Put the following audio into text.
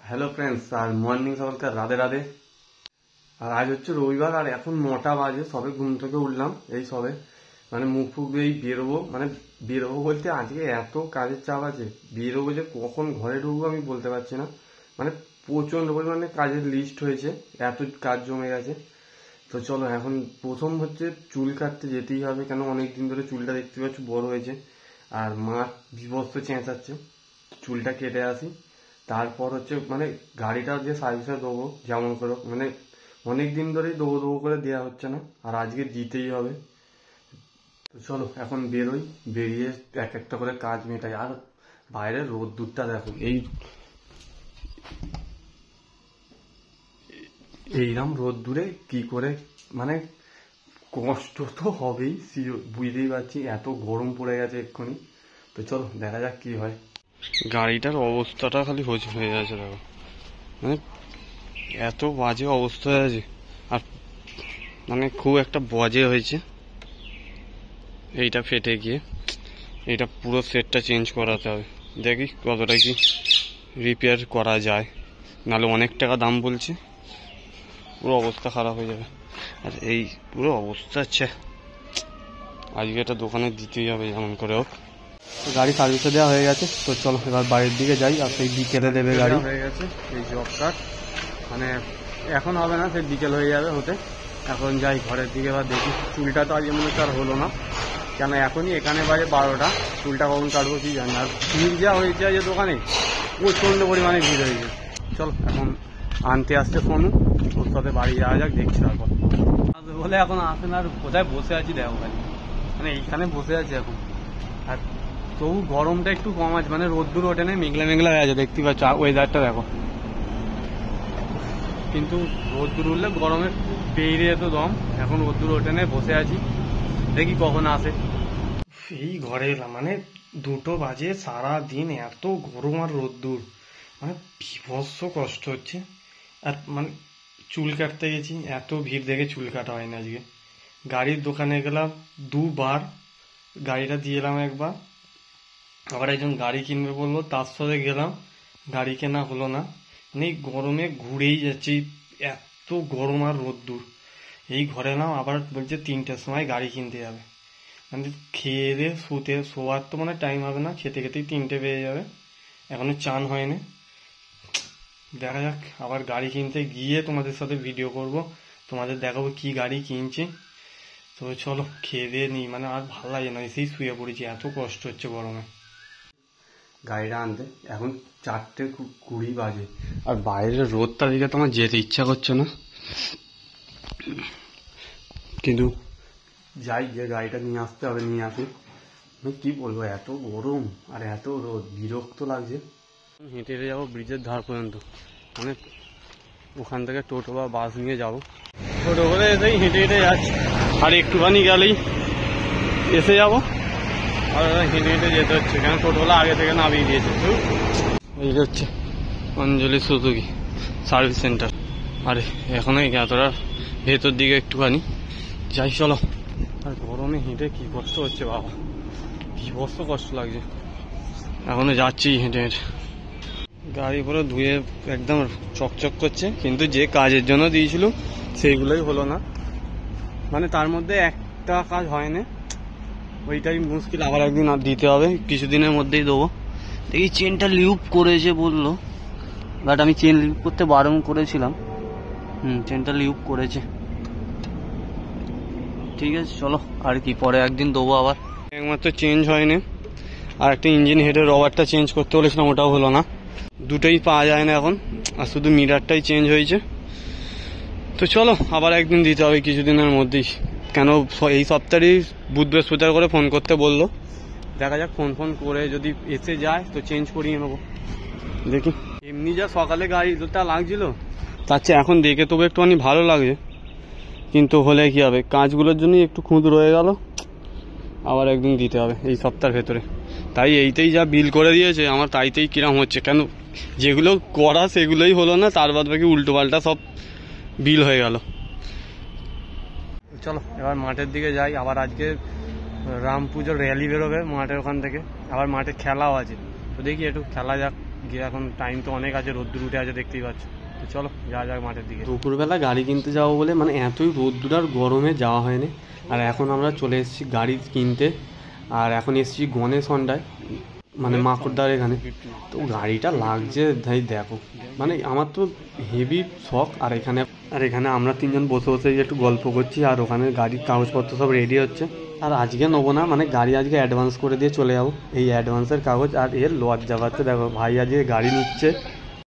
Hello friends, আর morning সকালকার Radhe Radhe. আর আজ হচ্ছে রবিবার, আর এখন 9টা বাজে, সবে ঘুম থেকে উঠলাম। এই সবে মুখ ফুক এই বেরোবো বলতে আজকে এত কাজের চাপ আছে, বেরোবো যে কখন ঘরে ঢুকবো আমি বলতে পারছি না। প্রচন্ড পরিমাণে কাজের লিস্ট হয়েছে, এত কাজ জমে গেছে। তো চলো, এখন প্রথম হচ্ছে চুল কাটতে যেতেই হবে, কেন অনেকদিন ধরে চুলটা দেখতে পাচ্ছি বড় হয়েছে, আর মা বিভৎস চেঁচাচ্ছে। চুলটা কেটে আসি, তারপর হচ্ছে গাড়িটা যে সার্ভিসে দেবো যেমন করে, অনেক দিন ধরেই দেবো করে দেওয়া হচ্ছে না, আর আজকে দিতেই হবে। তো চলো এখন বেরোই, বেরিয়ে এক একটা করে কাজ মেটাই। আর বাইরের রোদ্দুরটা দেখো, এইরকম রোদ্দুরে কি করে, কষ্ট তো হবেই, বুঝতেই পারছি, এত গরম পড়ে গেছে এক্ষুনি। তো চলো দেখা যাক কি হয়। গাড়িটার অবস্থাটা খালি হয়ে যাচ্ছে, দেখো এত বাজে অবস্থা হয়ে আছে, আর খুব একটা বাজে হয়েছে। এইটা ফেটে গিয়ে এইটা পুরো সেটটা চেঞ্জ করাতে হবে, দেখি কতটা কি রিপেয়ার করা যায়, নাহলে অনেক টাকা দাম বলছে, পুরো অবস্থা খারাপ হয়ে যাবে। আর এই পুরো অবস্থা হচ্ছে, আজকে একটা দোকানে দিতেই হবে যেমন করে হোক। গাড়ি সার্ভিসে দেওয়া হয়ে গেছে, তো চলো এবার বাড়ির দিকে যাই। আর সেই বিকেলে দেবে গাড়ি হয়ে গেছে, এই জব কার্ড এখন হবে না, সেই বিকেল হয়ে যাবে হতে। এখন যাই ঘরের দিকে, এবার দেখি চুলটা তো আজ মনে হচ্ছে আর হলো না, কেন এখনই এখানে বাজে 12টা, চুলটা কখন কাটবো কি জানি। আর ভিড় যা হয়েছে যে দোকানে, প্রচণ্ড পরিমাণে ভিড় হয়েছে। চলো এখন আনতে আসতে ফোনু, ওর সাথে বাড়ি যাওয়া যাক, দেখছি তারপর বলে। এখন আসেন, আর কোথায় বসে আছি দেখো ভাই, এইখানে বসে আছি এখন। আর তবু গরমটা একটু কম আছে, রোদ্দুর ওঠে নেই, মেঘলা মেঘলা হয়ে আছে, দেখতে পাচ্ছ ওয়েদারটা দেখো। কিন্তু রোদ্দুর উঠলে গরমে পেয়ে যেত দম, এখন রোদ্দুর ওঠে নেই, বসে আছি, দেখি কখন আসে। এই ঘরে এলাম, 2টো বাজে, সারা দিন এত গরম আর রোদ্দুর, বিভৎস কষ্ট হচ্ছে। আর চুল কাটতে গেছি, এত ভিড় দেখে চুল কাটা হয় না আজকে। গাড়ির দোকানে গেলাম 2বার, গাড়িটা দিয়ে এলাম একবার, আবার একজন গাড়ি কিনবে বললো, তার সাথে গেলাম, গাড়ি কেনা হলো না। গরমে ঘুরেই যাচ্ছি, এত গরম আর রোদ্দুর। এই ঘরে এলাম, আবার বলছে 3টের সময় গাড়ি কিনতে যাবে। খেয়ে দিয়ে শোয়ার তো টাইম হবে না, খেতে খেতেই 3টে বেজে যাবে, এখনো চান হয়নি। দেখা যাক, আবার গাড়ি কিনতে গিয়ে তোমাদের সাথে ভিডিও করব, তোমাদের দেখাবো কি গাড়ি কিনছি। তো চলো খেয়ে দিয়ে নিই, আর ভালো লাগে না, এসেই শুয়ে পড়েছি, এত কষ্ট হচ্ছে গরমে। গাড়িটা আনতে এখন 4:20 বাজে, আর বাইরের রোদটা দিকে তো আমার যেতে ইচ্ছা করছে না, কিন্তু যাই, গিয়ে গাড়িটা নিয়ে আসতে হবে, নিয়ে আসি। কি বলবো, এত গরম আর এত রোদ, বিরক্ত লাগছে। হেঁটে হেঁটে যাবো ব্রিজের ধার পর্যন্ত, ওখান থেকে টোটো বা বাস নিয়ে যাবো। টোটো করে এসেই হেঁটে হেঁটে যাচ্ছি, আর একটুখানি গেলেই এসে যাবো, আর হেঁটে হেঁটে যেতে হচ্ছে, কেন টোটোলা আগে থেকে নামিয়ে দিয়েছে। এই হচ্ছে অঞ্জলি সুজুকি সার্ভিস সেন্টার, আরে এখনো এতটা ভেতর দিকে একটুখানি যাই, চলো। আর গরমে হেঁটে কি কষ্ট হচ্ছে বাবা, বিভৎস কষ্ট লাগছে, এখনো যাচ্ছি হেঁটে হেঁটে। গাড়ি পুরো ধুয়ে একদম চকচক করছে, কিন্তু যে কাজের জন্য দিয়েছিল সেইগুলোই হলো না, তার মধ্যে একটা কাজ হয় না, ওইটাই মুশকিল। আবার একদিন আর দিতে হবে, কিছুদিনের মধ্যেই দেবো। দেখি চেনটা লিউপ করেছে বললো, বাট আমি চেন লিউপ করতে বারণ করেছিলাম। চেনটা লিউপ করেছে, ঠিক আছে চলো। আর কি পরে একদিন দেবো আবার। একমাত্র চেঞ্জ হয়নি, আর একটা ইঞ্জিন হেডের রবারটা চেঞ্জ করতে বলেছিলাম, ওটাও হলো না। দুটোই পাওয়া যায় না এখন, আর শুধু মিটারটাই চেঞ্জ হয়েছে। তো চলো আবার একদিন দিতে হবে কিছুদিনের মধ্যেই, কেন এই সপ্তাহেই বুধ বৃহস্পতিবার করে ফোন করতে বললো। দেখা যাক, ফোন করে যদি এসে যায় তো চেঞ্জ করিয়ে নেবো, দেখি। এমনি যা সকালে গাড়িটা লাগছিল, তার চেয়ে এখন দেখে তবু একটুখানি ভালো লাগে, কিন্তু হলে কি হবে, কাজগুলোর জন্যই একটু খুঁত রয়ে গেল, আবার একদিন দিতে হবে এই সপ্তাহের ভেতরে। তাই এইতেই যা বিল করে দিয়েছে আমার, তাইতেই কিরম হচ্ছে, কেন যেগুলো করা সেগুলোই হলো না, তার বাদ বাকি উল্টো পাল্টা সব বিল হয়ে গেল। চলো এবার মাঠের দিকে যাই, আবার আজকে রাম পুজোর র্যালি বেরোবে মাঠের ওখান থেকে, আবার মাঠে খেলাও আছে, তো দেখি একটু খেলা যাক। গিয়ে এখন টাইম তো অনেক আছে, রোদ্দুর উঠে আছে দেখতেই পাচ্ছ। তো চলো যা যাক মাঠের দিকে। দুপুরবেলা গাড়ি কিনতে যাবো বলে মানে এতই রোদ্দুর আর গরমে যাওয়া হয়নি। আর এখন আমরা চলে এসেছি গাড়ি কিনতে। আর এখন এসেছি গণেশ হন্ডায়, মানে মাকড়দার এখানে। তো গাড়িটা লাগছে তাই দেখো, মানে আমার তো হেভি শখ। আর এখানে আমরা তিনজন বসে বসে একটু গল্প করছি, আর ওখানে গাড়ির কাগজপত্র সব রেডি হচ্ছে। আর আজকে নেবো না, মানে গাড়ি আজকে অ্যাডভান্স করে দিয়ে চলে যাবো, এই অ্যাডভান্সের কাগজ। আর এর লজ্জা পাচ্ছে দেখো, ভাই আজকে গাড়ি নিচ্ছে